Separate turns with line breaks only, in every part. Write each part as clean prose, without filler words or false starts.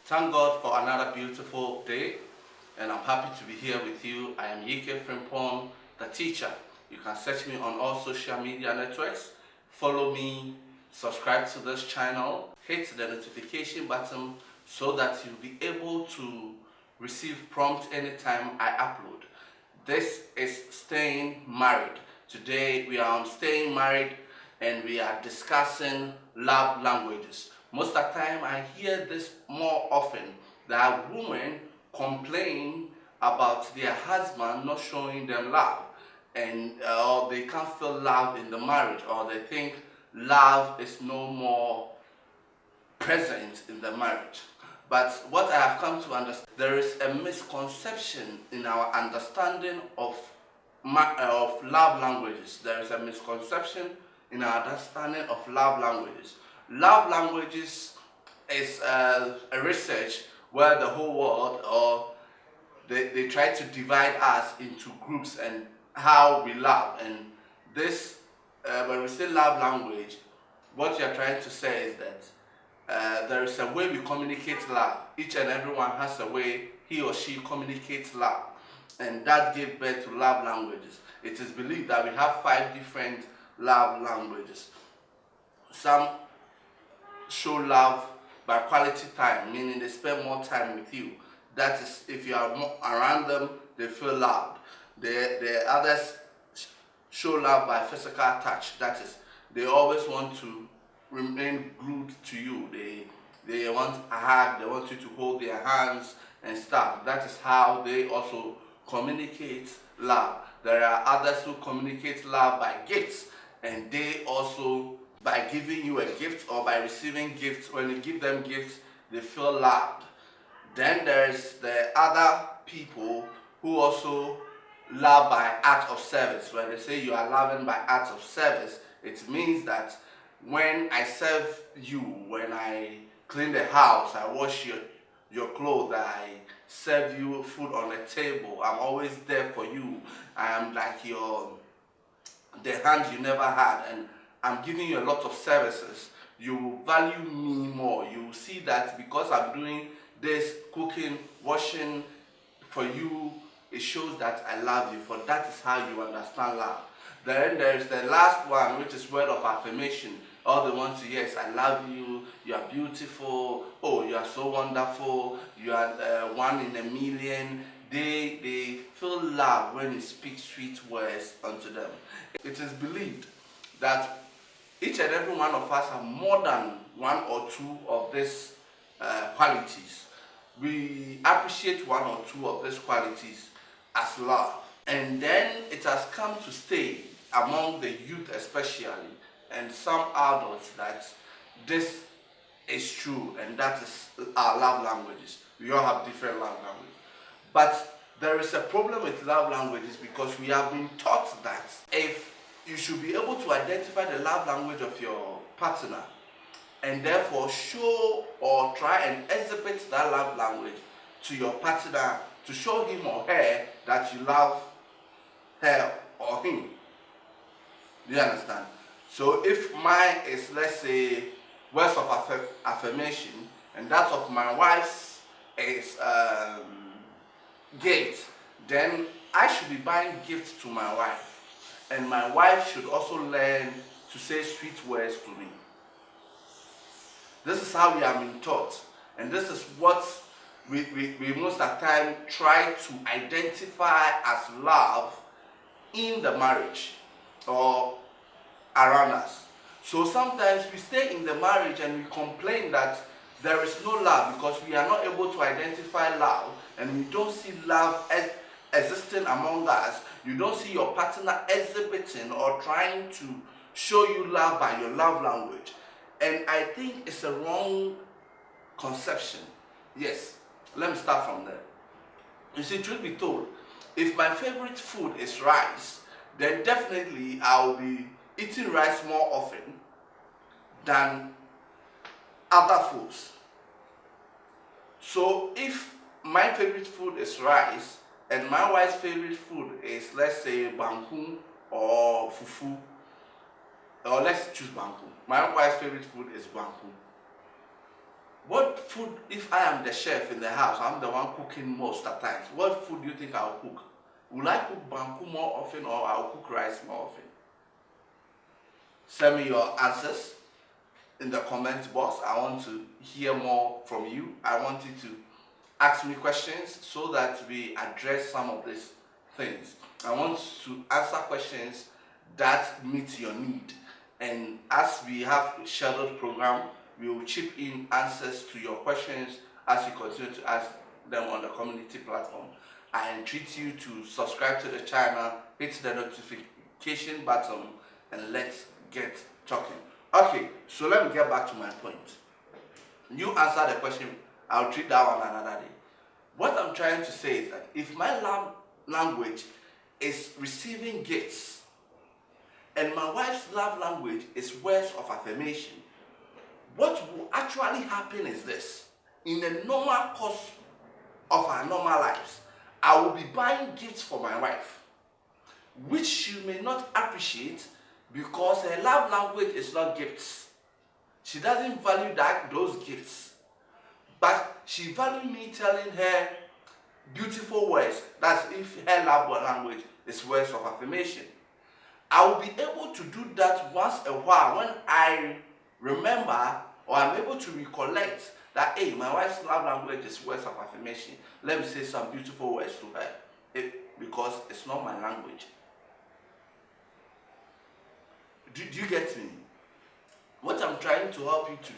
Thank God for another beautiful day, and I'm happy to be here with you. I am ekfrimpongtheteacher, the teacher. You can search me on all social media networks. Follow me, subscribe to this channel, hit the notification button so that you'll be able to receive prompts anytime I upload. This is Staying Married. Today we are on Staying Married and we are discussing love languages. Most of the time I hear this more often, that women complain about their husband not showing them love, and or they can't feel love in the marriage, or they think love is no more present in the marriage. But what I have come to understand, there is a misconception in our understanding of love languages. There is a misconception in our understanding of love languages. Love languages is a research where the whole world, or they try to divide us into groups and how we love. And this, when we say love language, what you're trying to say is that there is a way we communicate love. Each and everyone has a way he or she communicates love, and that gave birth to love languages. It is believed that we have 5 different love languages. Some show love by quality time, meaning they spend more time with you. That is, if you are more around them, they feel loved. The others show love by physical touch. That is, they always want to remain glued to you. They want a hug, they want you to hold their hands and stuff. That is how they also communicate love. There are others who communicate love by gifts, and they also by giving you a gift or by receiving gifts. When you give them gifts, they feel loved. Then there's the other people who also love by act of service. When they say you are loving by act of service, it means that when I serve you, when I clean the house, I wash your clothes, I serve you food on the table, I'm always there for you. I am like the hand you never had, and I'm giving you a lot of services. You will value me more. You will see that because I'm doing this, cooking, washing for you, it shows that I love you. For that is how you understand love. Then there is the last one, which is word of affirmation. All they want to hear is I love you, you are beautiful, oh you are so wonderful, you are one in a million. They feel love when you speak sweet words unto them. It is believed that each and every one of us have more than 1 or 2 of these qualities. We appreciate 1 or 2 of these qualities as love. And then it has come to stay among the youth especially, and some adults, that this is true, and that is our love languages. We all have different love languages. But there is a problem with love languages because we have been taught that if you should be able to identify the love language of your partner and therefore show or try and exhibit that love language to your partner to show him or her that you love her or him. Do you understand? So if mine is, let's say, words of affirmation, and that of my wife's is gifts, then I should be buying gifts to my wife, and my wife should also learn to say sweet words to me. This is how we have been taught, and this is what we most of the time try to identify as love in the marriage or around us. So sometimes we stay in the marriage and we complain that there is no love because we are not able to identify love, and we don't see love existing among us. You don't see your partner exhibiting or trying to show you love by your love language. And I think it's a wrong conception. Yes, let me start from there. You see, truth be told, if my favorite food is rice, then definitely I will be eating rice more often than other foods. So if my favorite food is rice and my wife's favorite food is, let's say, banku or fufu, or let's choose banku. My wife's favorite food is banku. What food, if I am the chef in the house, I'm the one cooking most at times, what food do you think I'll cook? Will I cook banku more often, or I'll cook rice more often? Send me your answers in the comment box. I want to hear more from you. I want you to ask me questions so that we address some of these things. I want to answer questions that meet your need. And as we have a scheduled program, we will chip in answers to your questions as you continue to ask them on the community platform. I entreat you to subscribe to the channel, hit the notification button, and let's get talking. Okay, so let me get back to my point. You answer the question, I'll treat that one another day. What I'm trying to say is that if my love language is receiving gifts, and my wife's love language is words of affirmation, what will actually happen is this. In the normal course of our normal lives, I will be buying gifts for my wife, which she may not appreciate because her love language is not gifts. She doesn't value those gifts, but she values me telling her beautiful words. That's if her love language is words of affirmation. I will be able to do that once a while when I remember, or I'm able to recollect that, hey, my wife's love language is words of affirmation. Let me say some beautiful words to her, because it's not my language. Do you get me? What I'm trying to help you to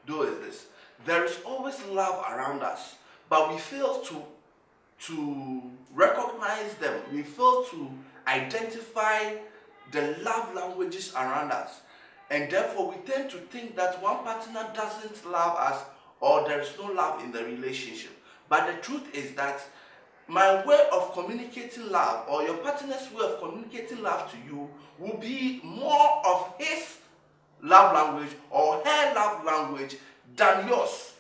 do is this. There is always love around us, but we fail to recognize them. We fail to identify the love languages around us. And therefore, we tend to think that one partner doesn't love us, or there is no love in the relationship. But the truth is that my way of communicating love, or your partner's way of communicating love to you, will be more of his love language or her love language than yours.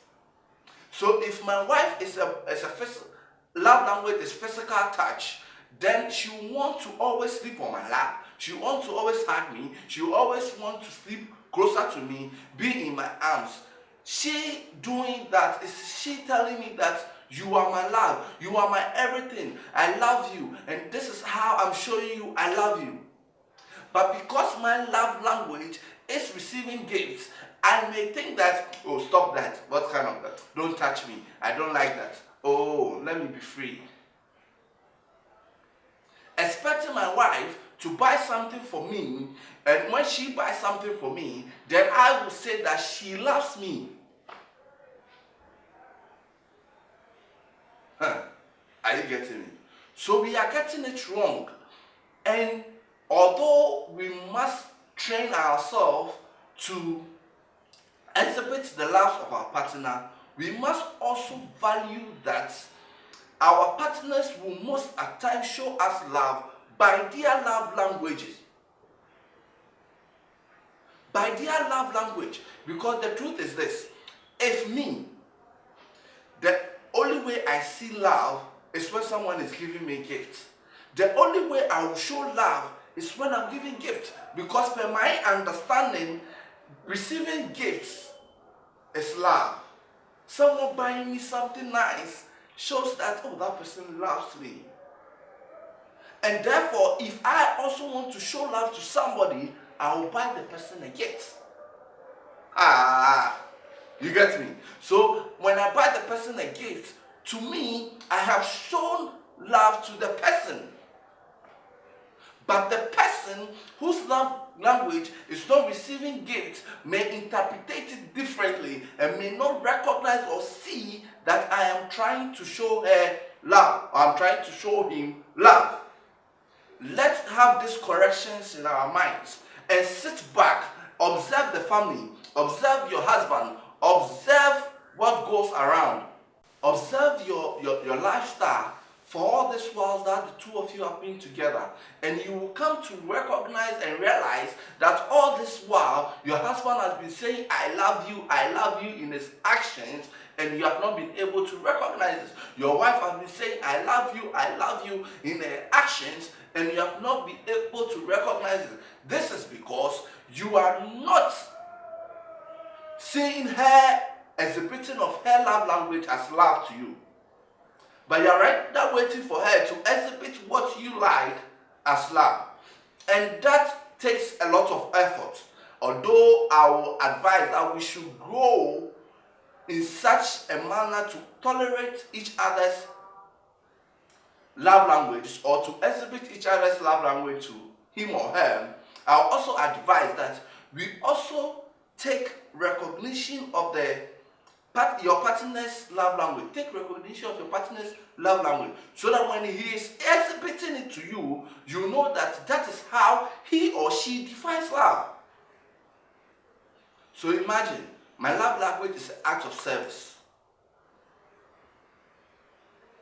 So if my wife is love language is physical touch, then she will want to always sleep on my lap. She will want to always hug me. She will always want to sleep closer to me, be in my arms. She doing that is she telling me that you are my love, you are my everything, I love you, and this is how I'm showing you I love you. But because my love language is receiving gifts, I may think that, oh, stop that, what kind of that? Don't touch me, I don't like that. Oh, let me be free. Expecting my wife to buy something for me, and when she buys something for me, then I will say that she loves me. Are you getting me? So we are getting it wrong. And although we must train ourselves to exhibit the love of our partner, we must also value that our partners will most at times show us love by their love languages. By their love language. Because the truth is this. If me, the only way I see love is when someone is giving me gifts. The only way I will show love is when I'm giving gifts. Because per my understanding, receiving gifts is love. Someone buying me something nice shows that, oh, that person loves me. And therefore, if I also want to show love to somebody, I will buy the person a gift. You get me? So when I buy the person a gift, to me, I have shown love to the person. But the person whose love language is not receiving gifts may interpret it differently and may not recognize or see that I am trying to show her love, or I'm trying to show him love. Let's have these corrections in our minds and sit back, observe the family, observe your husband, observe what goes around, observe your lifestyle for all this while that the two of you have been together, and you will come to recognize and realize that all this while your husband has been saying I love you in his actions, and you have not been able to recognize this. Your wife has been saying I love you in her actions, and you have not been able to recognize it. This is because you are not seeing her exhibiting of her love language as love to you. But you're right now waiting for her to exhibit what you like as love. And that takes a lot of effort. Although I will advise that we should grow in such a manner to tolerate each other's love languages or to exhibit each other's love language to him or her, I'll also advise that we also take recognition of your partner's love language. Take recognition of your partner's love language so that when he is exhibiting it to you, you know that that is how he or she defines love. So imagine, my love language is an act of service.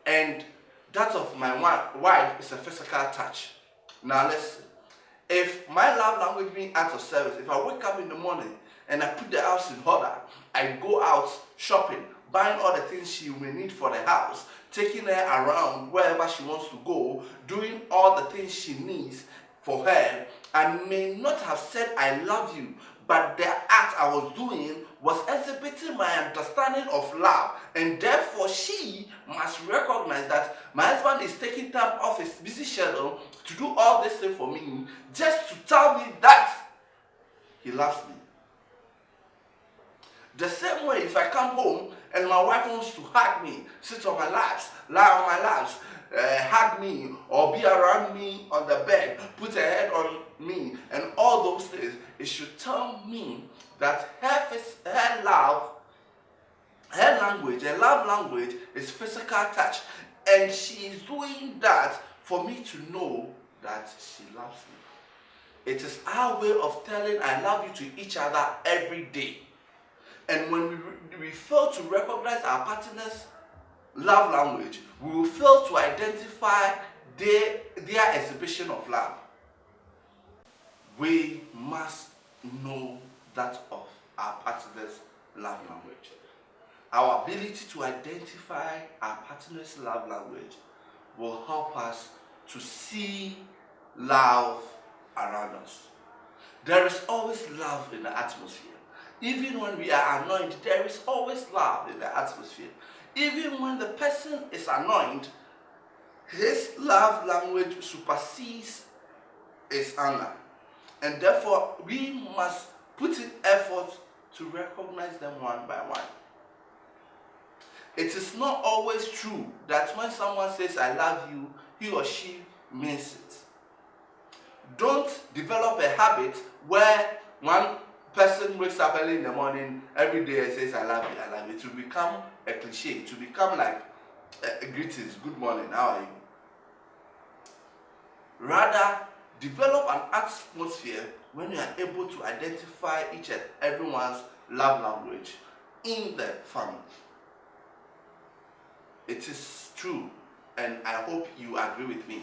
And that of my wife is a physical touch. Now listen, if my love language being act of service, if I wake up in the morning and I put the house in order, I go out shopping, buying all the things she may need for the house, taking her around wherever she wants to go, doing all the things she needs for her, I may not have said I love you, but the act I was doing was exhibiting my understanding of love, and therefore she must recognize that my husband is taking time off his busy schedule to do all this thing for me just to tell me that he loves me. The same way, if I come home and my wife wants to hug me, sit on my laps, lie on my laps, hug me or be around me on the bed, put her head on me, and all those things, it should tell me that her love language is physical touch, and she is doing that for me to know that she loves me. It is our way of telling I love you to each other every day. And when we fail to recognize our partner's love language, we will fail to identify their exhibition of love. We must know that of our partner's love language. Our ability to identify our partner's love language will help us to see love around us. There is always love in the atmosphere. Even when we are annoyed, there is always love in the atmosphere. Even when the person is annoyed, his love language supersedes his anger. And therefore, we must put in effort to recognize them one by one. It is not always true that when someone says, I love you, he or she means it. Don't develop a habit where one person wakes up early in the morning every day and says, I love you, I love you. It will become a cliche. It will become like greetings, good morning, how are you? Rather, develop an atmosphere when you are able to identify each and everyone's love language in the family. It is true, and I hope you agree with me,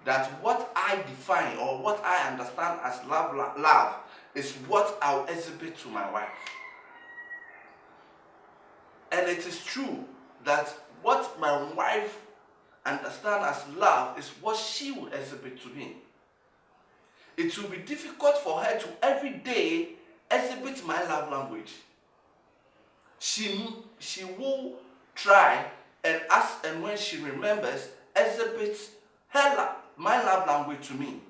that what I define or what I understand as love is what I'll exhibit to my wife. And it is true that what my wife understands as love is what she will exhibit to me. It will be difficult for her to every day exhibit my love language. She will try and ask, and when she remembers, exhibit my love language to me.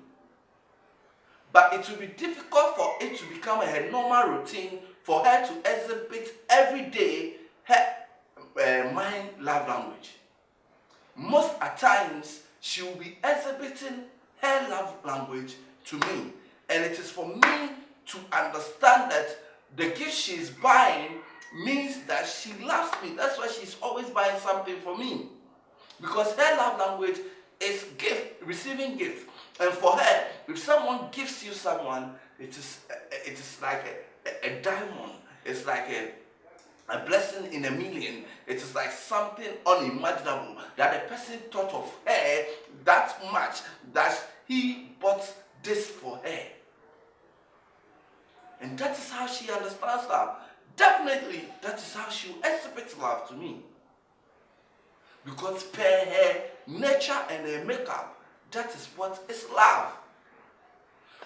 But it will be difficult for it to become a normal routine for her to exhibit every day my love language. Most at times, she will be exhibiting her love language to me. And it is for me to understand that the gift she is buying means that she loves me. That's why she's always buying something for me. Because her love language is receiving gift. And for her, if someone gives you someone, it is like a diamond. It's like a blessing in a million. It is like something unimaginable that the person thought of her that much that he bought this for her. And that is how she understands love. Definitely, that is how she will exhibit love to me. Because per her nature and her makeup, that is what is love.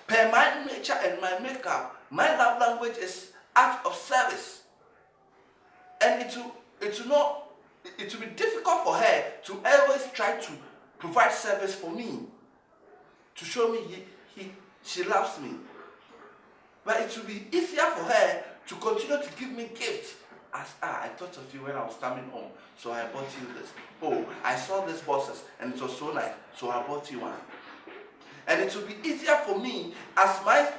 Per my nature and my makeup, my love language is act of service. And it will be difficult for her to always try to provide service for me, to show me she loves me. But it will be easier for her to continue to give me gifts. As I thought of you when I was coming home, so I bought you this. Oh, I saw these boxes and it was so nice, so I bought you one. And it will be easier for me, as my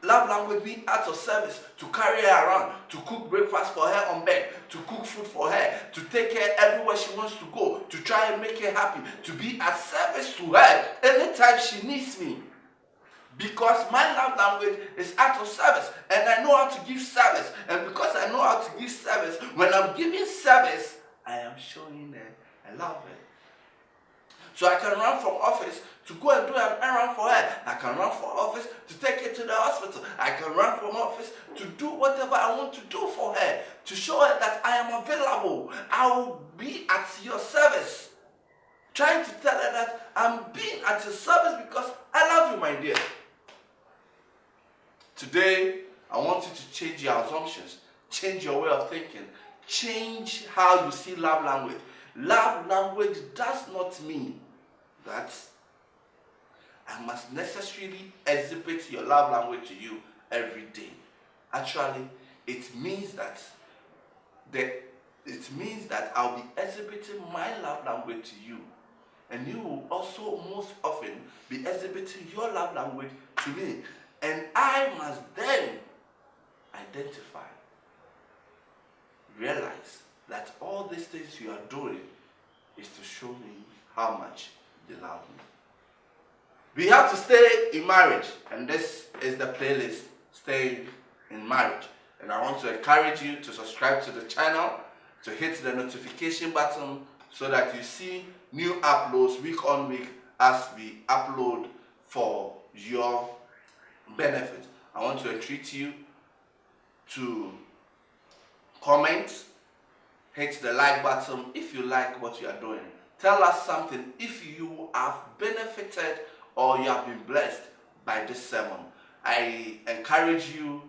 love language being acts of service, to carry her around, to cook breakfast for her on bed, to cook food for her, to take her everywhere she wants to go, to try and make her happy, to be a service to her anytime she needs me. Because my love language is act of service, and I know how to give service. And because I know how to give service, when I'm giving service, I am showing her I love her. So I can run from office to go and do an errand for her. I can run from office to take her to the hospital. I can run from office to do whatever I want to do for her, to show her that I am available. I will be at your service. Trying to tell her that I'm being at your service because I love you, my dear. Today, I want you to change your assumptions, change your way of thinking, change how you see love language. Love language does not mean that I must necessarily exhibit your love language to you every day. Actually, it means that I'll be exhibiting my love language to you, and you will also most often be exhibiting your love language to me. And I must then identify, realize that all these things you are doing is to show me how much you love me. We have to stay in marriage, and this is the playlist, Staying in Marriage. And I want to encourage you to subscribe to the channel, to hit the notification button so that you see new uploads week on week as we upload for your benefit. I want to entreat you to comment, hit the like button if you like what you are doing. Tell us something if you have benefited or you have been blessed by this sermon. I encourage you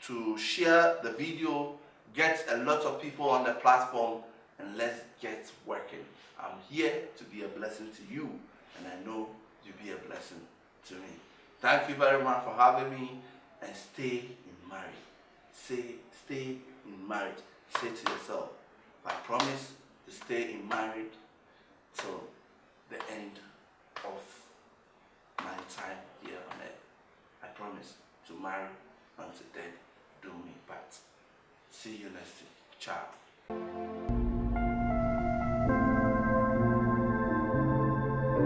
to share the video, get a lot of people on the platform, and let's get working. I'm here to be a blessing to you, and I know you'll be a blessing to me. Thank you very much for having me, and stay in marriage. Stay in marriage. Say to yourself, I promise to stay in marriage till the end of my time here on earth. I promise to marry until death do me part. See you next week. Ciao.